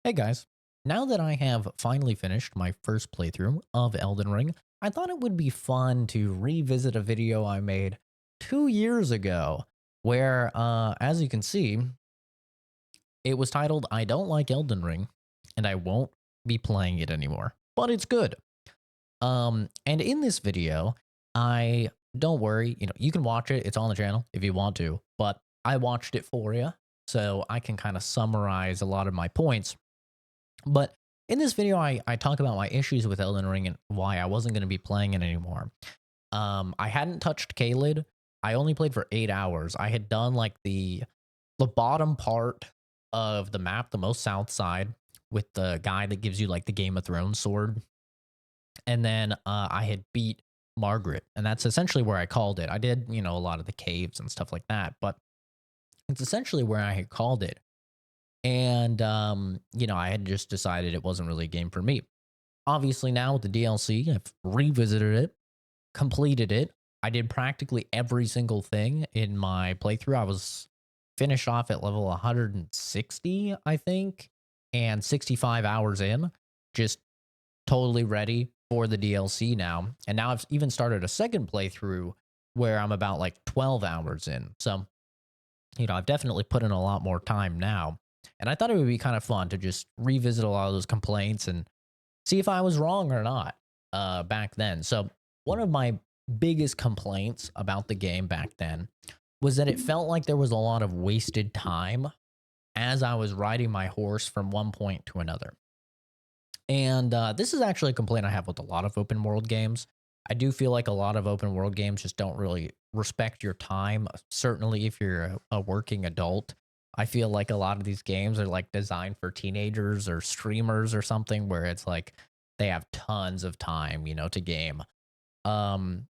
Hey guys, now that I have finally finished my first playthrough of Elden Ring, I thought it would be fun to revisit a video I made 2 years ago where, as you can see, it was titled I Don't Like Elden Ring and I Won't Be Playing It Anymore, but it's good. And in this video, I don't worry, you can watch it, it's on the channel if you want to, but I watched it for you so I can kind of summarize a lot of my points. But in this video, I talk about my issues with Elden Ring and why I wasn't going to be playing it anymore. I hadn't touched Kaled. I only played for 8 hours. I had done like the bottom part of the map, the most south side, with the guy that gives you like the Game of Thrones sword, and then I had beat Margaret, and that's essentially where I called it. I did a lot of the caves and stuff like that, but it's essentially where I had called it. And I had just decided it wasn't really a game for me. Obviously, now with the DLC, I've revisited it, completed it. I did practically every single thing in my playthrough. I was finished off at level 160, I think, and 65 hours in, just totally ready for the DLC now. And now I've even started a second playthrough where I'm about like 12 hours in. So, I've definitely put in a lot more time now. And I thought it would be kind of fun to just revisit a lot of those complaints and see if I was wrong or not back then. So, one of my biggest complaints about the game back then was that it felt like there was a lot of wasted time as I was riding my horse from one point to another. And this is actually a complaint I have with a lot of open world games. I do feel like a lot of open world games just don't really respect your time. Certainly, if you're a working adult, I feel like a lot of these games are like designed for teenagers or streamers or something where it's like they have tons of time, to game. And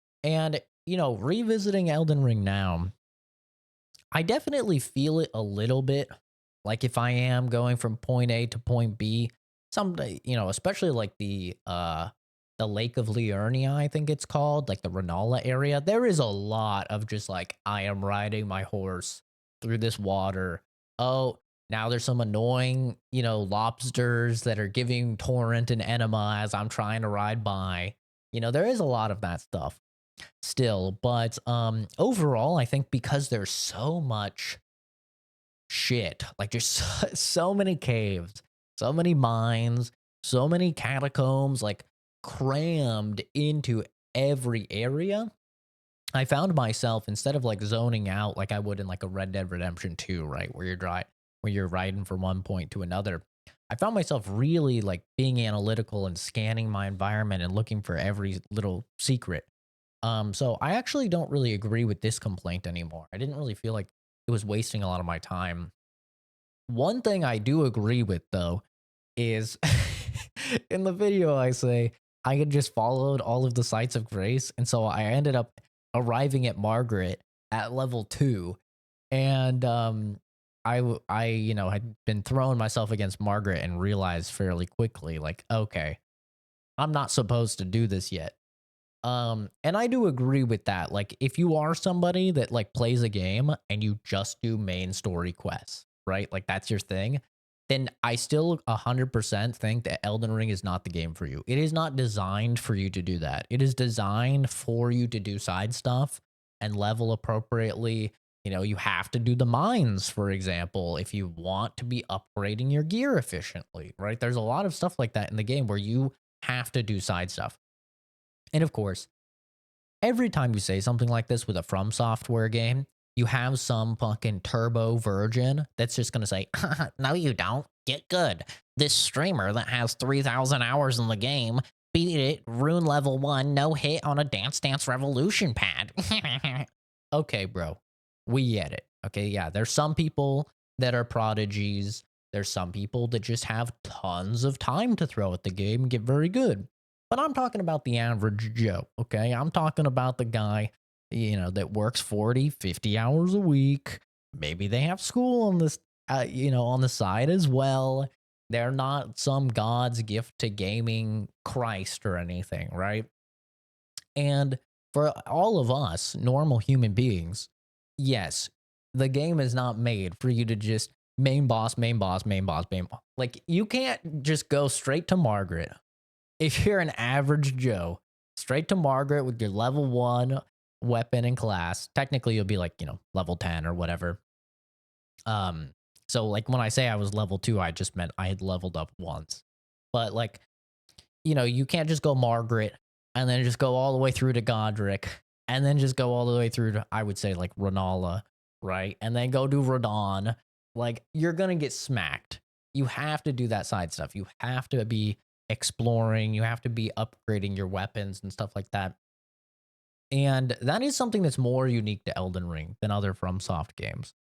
revisiting Elden Ring now, I definitely feel it a little bit. Like if I am going from point A to point B, someday, especially like the Lake of Liurnia, I think it's called, like the Renala area, there is a lot of just like I am riding my horse through this water. Oh, now there's some annoying, lobsters that are giving torrent and enema as I'm trying to ride by. There is a lot of that stuff still, but overall, I think because there's so much shit, like there's so many caves, so many mines, so many catacombs, like crammed into every area. I found myself, instead of like zoning out like I would in like a Red Dead Redemption 2, right, where you're riding from one point to another. I found myself really like being analytical and scanning my environment and looking for every little secret. So I actually don't really agree with this complaint anymore. I didn't really feel like it was wasting a lot of my time. One thing I do agree with though is in the video I say I had just followed all of the sites of grace, and so I ended up arriving at Margaret at level 2, and I had been throwing myself against Margaret and realized fairly quickly like, okay, I'm not supposed to do this yet. And I do agree with that. Like, if you are somebody that like plays a game and you just do main story quests, right? Like that's your thing, then I still 100% think that Elden Ring is not the game for you. It is not designed for you to do that. It is designed for you to do side stuff and level appropriately. You have to do the mines, for example, if you want to be upgrading your gear efficiently, right? There's a lot of stuff like that in the game where you have to do side stuff. And of course, every time you say something like this with a From Software game, you have some fucking turbo virgin that's just going to say, no, you don't. Get good. This streamer that has 3,000 hours in the game beat it, rune level 1, no hit on a Dance Dance Revolution pad. Okay, bro. We get it. Okay, yeah, there's some people that are prodigies. There's some people that just have tons of time to throw at the game and get very good. But I'm talking about the average Joe, okay? I'm talking about the guy, that works 40, 50 hours a week. Maybe they have school on this, on the side as well. They're not some God's gift to gaming Christ or anything, right? And for all of us normal human beings, yes, the game is not made for you to just main boss, main boss, main boss, main boss. Like, you can't just go straight to Margaret. If you're an average Joe, straight to Margaret with your level 1 weapon and class. Technically, you'll be like, level 10 or whatever. Um, so like when I say I was level 2, I just meant I had leveled up once. But like, you can't just go Margaret and then just go all the way through to Godric and then just go all the way through to, I would say, like Renala, right? And then go to Radon. Like, you're gonna get smacked. You have to do that side stuff. You have to be exploring. You have to be upgrading your weapons and stuff like that. And that is something that's more unique to Elden Ring than other FromSoft games.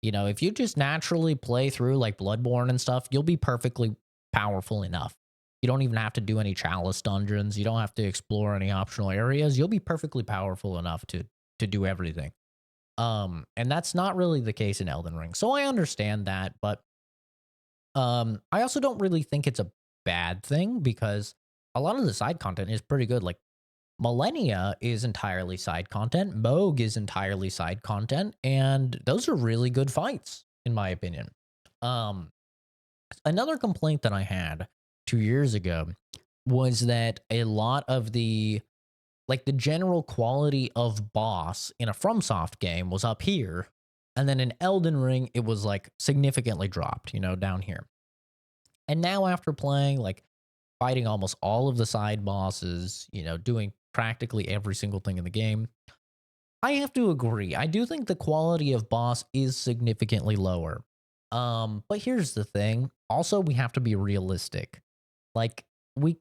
If you just naturally play through like Bloodborne and stuff, you'll be perfectly powerful enough. You don't even have to do any chalice dungeons. You don't have to explore any optional areas. You'll be perfectly powerful enough to do everything. And that's not really the case in Elden Ring. So I understand that, but I also don't really think it's a bad thing because a lot of the side content is pretty good. Like Millennia is entirely side content, Moog is entirely side content, and those are really good fights, in my opinion. Um, Another complaint that I had 2 years ago was that a lot of the general quality of boss in a FromSoft game was up here, and then in Elden Ring, it was like significantly dropped, down here. And now after playing, like fighting almost all of the side bosses, doing practically every single thing in the game, I have to agree. I do think the quality of boss is significantly lower. But here's the thing. Also, we have to be realistic. Like, we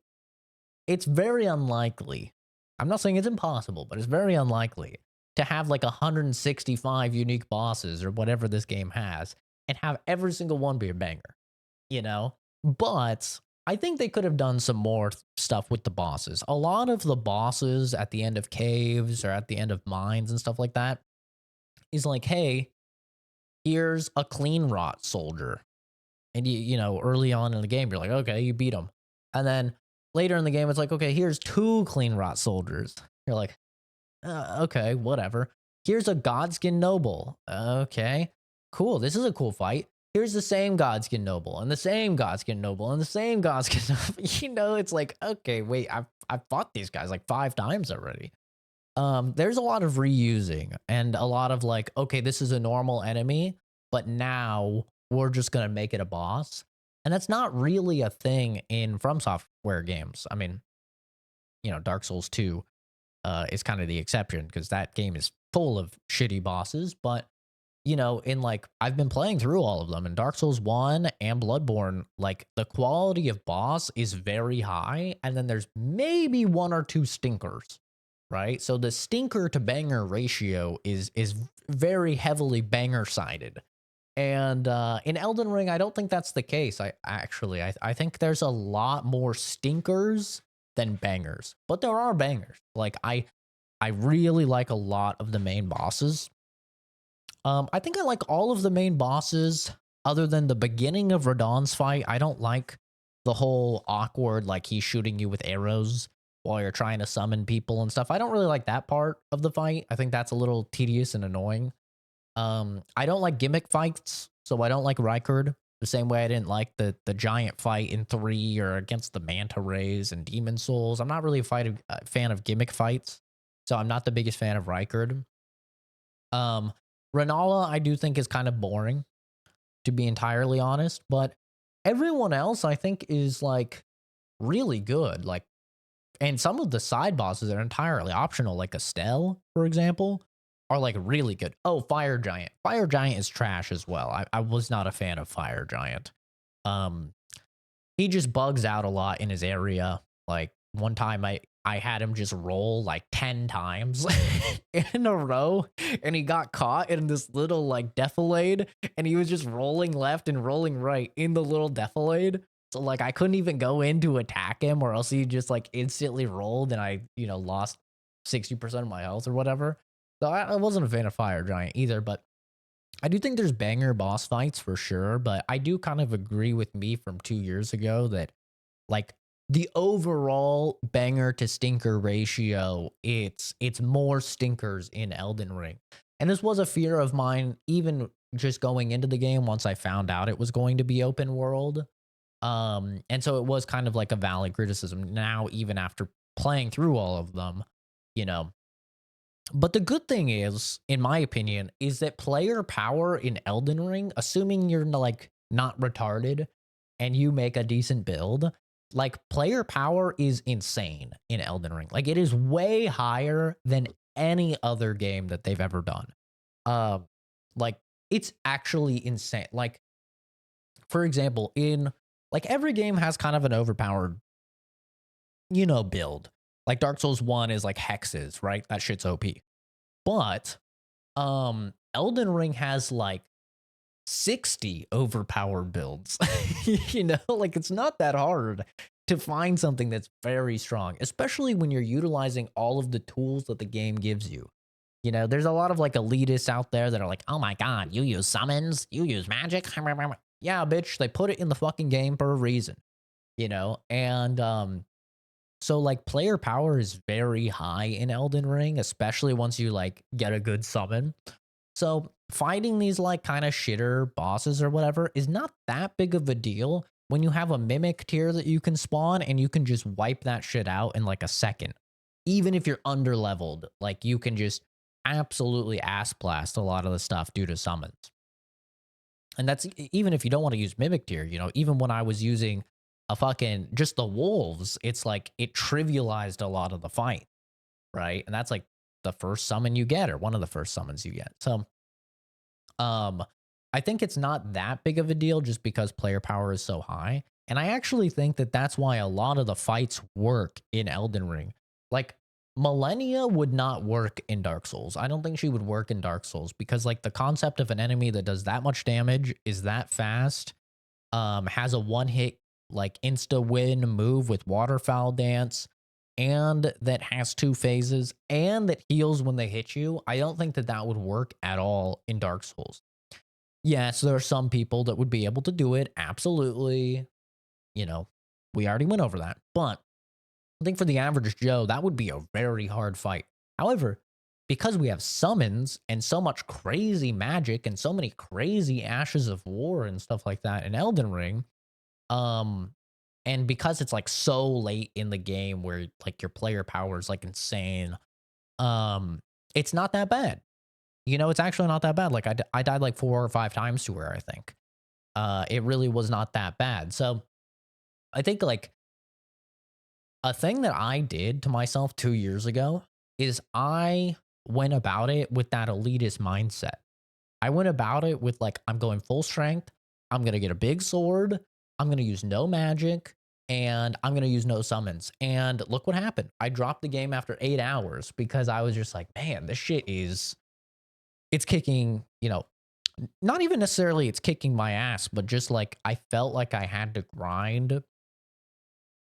it's very unlikely. I'm not saying it's impossible, but it's very unlikely to have like 165 unique bosses or whatever this game has and have every single one be a banger, you know? But I think they could have done some more stuff with the bosses. A lot of the bosses at the end of caves or at the end of mines and stuff like that is like, hey, here's a clean rot soldier. And early on in the game, you're like, okay, you beat him. And then later in the game, it's like, okay, here's two clean rot soldiers. You're like, okay, whatever. Here's a Godskin Noble. Okay, cool. This is a cool fight. Here's the same Godskin Noble and the same Godskin Noble and the same Godskin Noble. It's like, okay, wait, I've fought these guys like 5 times already. There's a lot of reusing and a lot of like, okay, this is a normal enemy, but now we're just gonna make it a boss. And that's not really a thing in From Software games. I mean, Dark Souls 2 is kind of the exception because that game is full of shitty bosses. But in like I've been playing through all of them in Dark Souls 1 and Bloodborne, like the quality of boss is very high, and then there's maybe one or two stinkers, right? So the stinker to banger ratio is very heavily banger sided. And in Elden Ring, I don't think that's the case. I think there's a lot more stinkers than bangers, but there are bangers. Like I really like a lot of the main bosses. I think I like all of the main bosses other than the beginning of Radon's fight. I don't like the whole awkward, like he's shooting you with arrows while you're trying to summon people and stuff. I don't really like that part of the fight. I think that's a little tedious and annoying. I don't like gimmick fights, so I don't like Rykard the same way I didn't like the giant fight in 3 or against the manta rays and demon souls. I'm not really a fan of gimmick fights, so I'm not the biggest fan of Rykard. Um, Renala I do think is kind of boring, to be entirely honest, but everyone else I think is like really good. Like, and some of the side bosses are entirely optional, like Estelle, for example, are like really good. Oh, Fire Giant. Fire Giant is trash as well. I was not a fan of Fire Giant. Um, he just bugs out a lot in his area. Like one time I had him just roll like 10 times in a row, and he got caught in this little like defilade, and he was just rolling left and rolling right in the little defilade. So like I couldn't even go in to attack him, or else he just like instantly rolled and I, lost 60% of my health or whatever. So I wasn't a fan of Fire Giant either, but I do think there's banger boss fights for sure. But I do kind of agree with me from 2 years ago that like the overall banger to stinker ratio, it's more stinkers in Elden Ring. And this was a fear of mine even just going into the game once I found out it was going to be open world. And so it was kind of like a valid criticism now, even after playing through all of them, you know. But the good thing is, in my opinion, is that player power in Elden Ring, assuming you're like not retarded and you make a decent build, like player power is insane in Elden Ring. Like it is way higher than any other game that they've ever done. Um, like it's actually insane. Like for example, in like every game has kind of an overpowered, build. Like Dark Souls 1 is like hexes, right? That shit's OP. But Elden Ring has like 60 overpowered builds. Like it's not that hard to find something that's very strong, especially when you're utilizing all of the tools that the game gives you. There's a lot of like elitists out there that are like, "Oh my god, you use summons, you use magic." Yeah, bitch, they put it in the fucking game for a reason, And so like player power is very high in Elden Ring, especially once you like get a good summon. So fighting these like kind of shitter bosses or whatever is not that big of a deal when you have a mimic tier that you can spawn and you can just wipe that shit out in like a second. Even if you're under leveled, like you can just absolutely ass blast a lot of the stuff due to summons. And that's even if you don't want to use mimic tier, even when I was using a fucking just the wolves, it's like it trivialized a lot of the fight, right? And that's like the first summon you get or one of the first summons you get. So um, I think it's not that big of a deal just because player power is so high. And I actually think that that's why a lot of the fights work in Elden Ring. Like Millennia would not work in Dark Souls. I don't think she would work in Dark Souls because like the concept of an enemy that does that much damage, is that fast, has a one hit like insta win move with waterfowl dance, and that has two phases and that heals when they hit you. I don't think that that would work at all in Dark Souls. Yes, there are some people that would be able to do it. Absolutely. You know, we already went over that. But I think for the average Joe, that would be a very hard fight. However, because we have summons and so much crazy magic and so many crazy ashes of war and stuff like that in Elden Ring, um, and because it's like so late in the game where like your player power is like insane, um, it's not that bad. It's actually not that bad. Like I died like 4 or 5 times to her, I think. It really was not that bad. So I think like a thing that I did to myself 2 years ago is I went about it with that elitist mindset. I went about it with like, I'm going full strength. I'm going to get a big sword. I'm going to use no magic and I'm going to use no summons. And look what happened. I dropped the game after 8 hours because I was just like, man, this shit it's kicking, not even necessarily it's kicking my ass, but just like I felt like I had to grind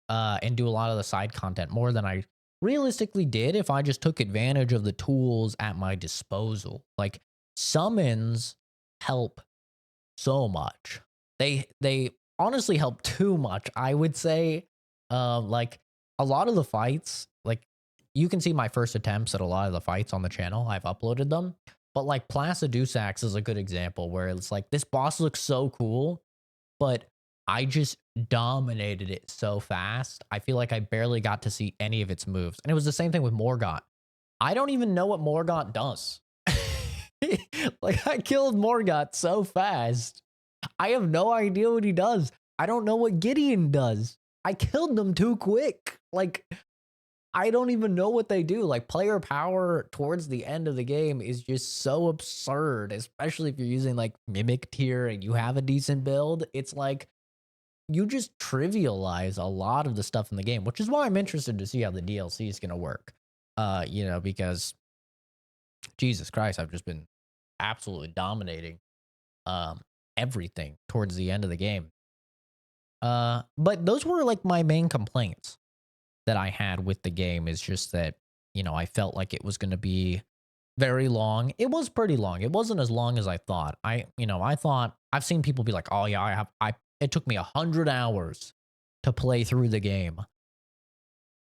and do a lot of the side content more than I realistically did if I just took advantage of the tools at my disposal. Like summons help so much. They honestly help too much. I would say like a lot of the fights, like you can see my first attempts at a lot of the fights on the channel. I've uploaded them. But like Placidusax is a good example where it's like this boss looks so cool, but I just dominated it so fast. I feel like I barely got to see any of its moves. And it was the same thing with Morgott. I don't even know what Morgott does. Like I killed Morgott so fast. I have no idea what he does. I don't know what Gideon does. I killed them too quick. Like I don't even know what they do. Like player power towards the end of the game is just so absurd, especially if you're using like mimic tier and you have a decent build. It's like you just trivialize a lot of the stuff in the game, which is why I'm interested to see how the DLC is going to work. Because Jesus Christ, I've just been absolutely dominating um everything towards the end of the game. But those were like my main complaints that I had with the game is just that, I felt like it was going to be very long. It was pretty long. It wasn't as long as I thought. I thought I've seen people be like, "Oh yeah, it took me 100 hours to play through the game."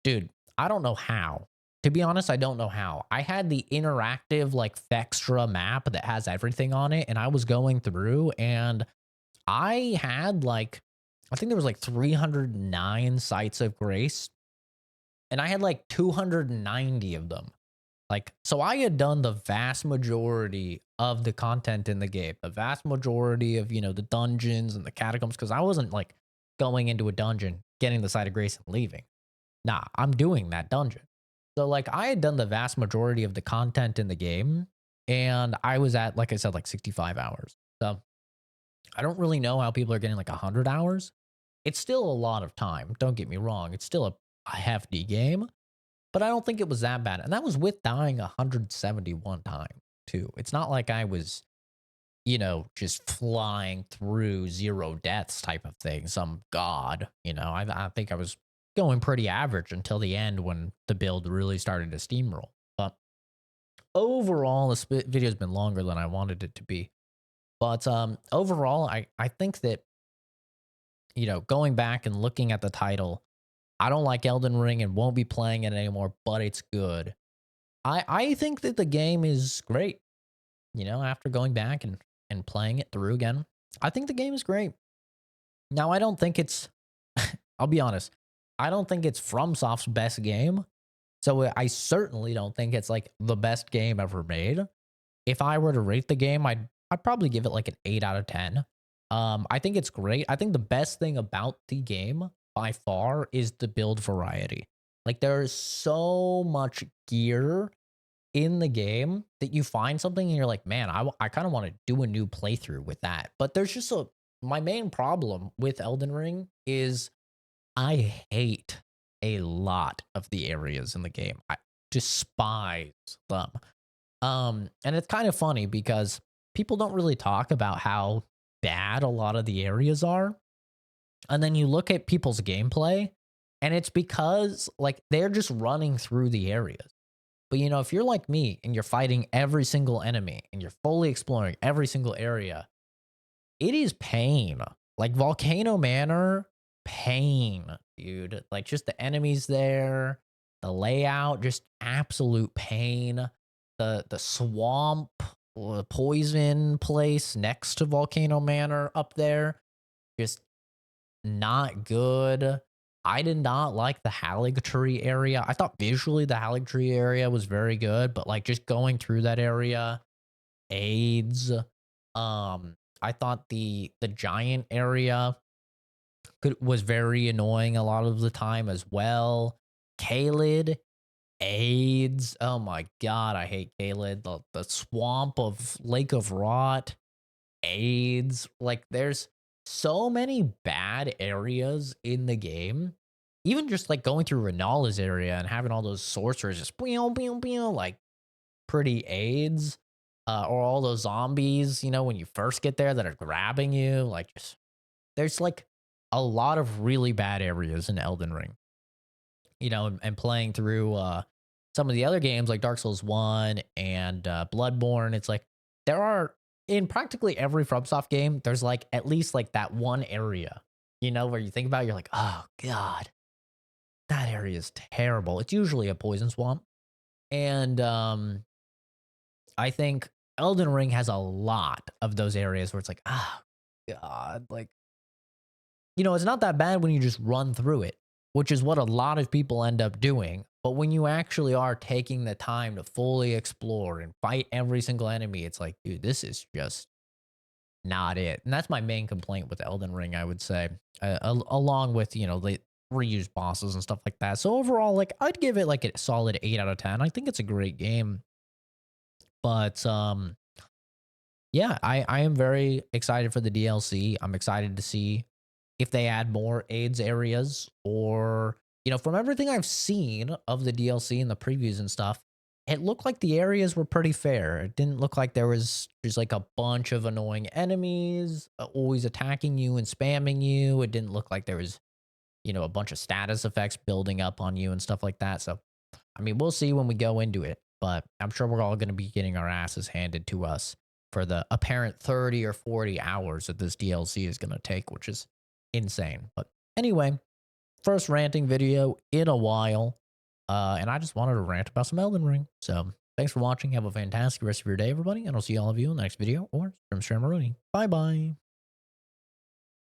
Dude, I don't know how. To be honest, I don't know how. I had the interactive, like, Fextra map that has everything on it, and I was going through, and I had, like, I think there was, like, 309 sites of grace, and I had, like, 290 of them. Like, so I had done the vast majority of the content in the game, the vast majority of, the dungeons and the catacombs, because I wasn't, like, going into a dungeon, getting the site of grace, and leaving. Nah, I'm doing that dungeon. So, like, I had done the vast majority of the content in the game, and I was at, like I said, like 65 hours. So, I don't really know how people are getting like 100 hours. It's still a lot of time. Don't get me wrong. It's still a hefty game, but I don't think it was that bad. And that was with dying 171 times, too. It's not like I was, just flying through zero deaths type of thing, some god. I think I was going pretty average until the end when the build really started to steamroll. But overall, this video's been longer than I wanted it to be. But overall, I think that, going back and looking at the title, I don't like Elden Ring and won't be playing it anymore, but it's good. I think that the game is great. After going back and playing it through again, I think the game is great. Now, I don't think it's, I'll be honest, I don't think it's FromSoft's best game. So I certainly don't think it's like the best game ever made. If I were to rate the game, I'd probably give it like an 8 out of 10. I think it's great. I think the best thing about the game by far is the build variety. Like, there is so much gear in the game that you find something and you're like, man, I kind of want to do a new playthrough with that. But there's just my main problem with Elden Ring is I hate a lot of the areas in the game. I despise them. And it's kind of funny because people don't really talk about how bad a lot of the areas are. And then you look at people's gameplay, and it's because like they're just running through the areas. But if you're like me and you're fighting every single enemy and you're fully exploring every single area, it is pain. Like Volcano Manor, pain, dude. Like just the enemies there, the layout, just absolute pain. The swamp, poison place next to Volcano Manor up there, just not good. I did not like the Haligtree area. I thought visually the Haligtree area was very good, but like just going through that area, AIDS. I thought the giant area was very annoying a lot of the time as well. Kaled, AIDS. Oh my god, I hate Kaled. The swamp of Lake of Rot, AIDS. Like there's so many bad areas in the game. Even just like going through Renala's area and having all those sorcerers just like pretty AIDS. Or all those zombies, when you first get there that are grabbing you, like just there's like a lot of really bad areas in Elden Ring. And playing through some of the other games like Dark Souls 1 and Bloodborne, it's like there are in practically every FromSoft game, there's like at least like that one area, where you think about it, you're like, oh God, that area is terrible. It's usually a poison swamp. And I think Elden Ring has a lot of those areas where it's like, ah, God, like, it's not that bad when you just run through it, which is what a lot of people end up doing. But when you actually are taking the time to fully explore and fight every single enemy, it's like, dude, this is just not it. And that's my main complaint with Elden Ring, I would say, along with, the reused bosses and stuff like that. So overall, like, I'd give it like a solid 8 out of 10. I think it's a great game. But yeah, I am very excited for the DLC. I'm excited to see if they add more AIDS areas or, from everything I've seen of the DLC and the previews and stuff, it looked like the areas were pretty fair. It didn't look like there was just like a bunch of annoying enemies always attacking you and spamming you. It didn't look like there was, a bunch of status effects building up on you and stuff like that. So, I mean, we'll see when we go into it, but I'm sure we're all going to be getting our asses handed to us for the apparent 30 or 40 hours that this DLC is going to take, which is insane. But anyway, first ranting video in a while. And I just wanted to rant about some Elden Ring. So thanks for watching. Have a fantastic rest of your day, everybody. And I'll see all of you in the next video or stream Rooney. Bye bye.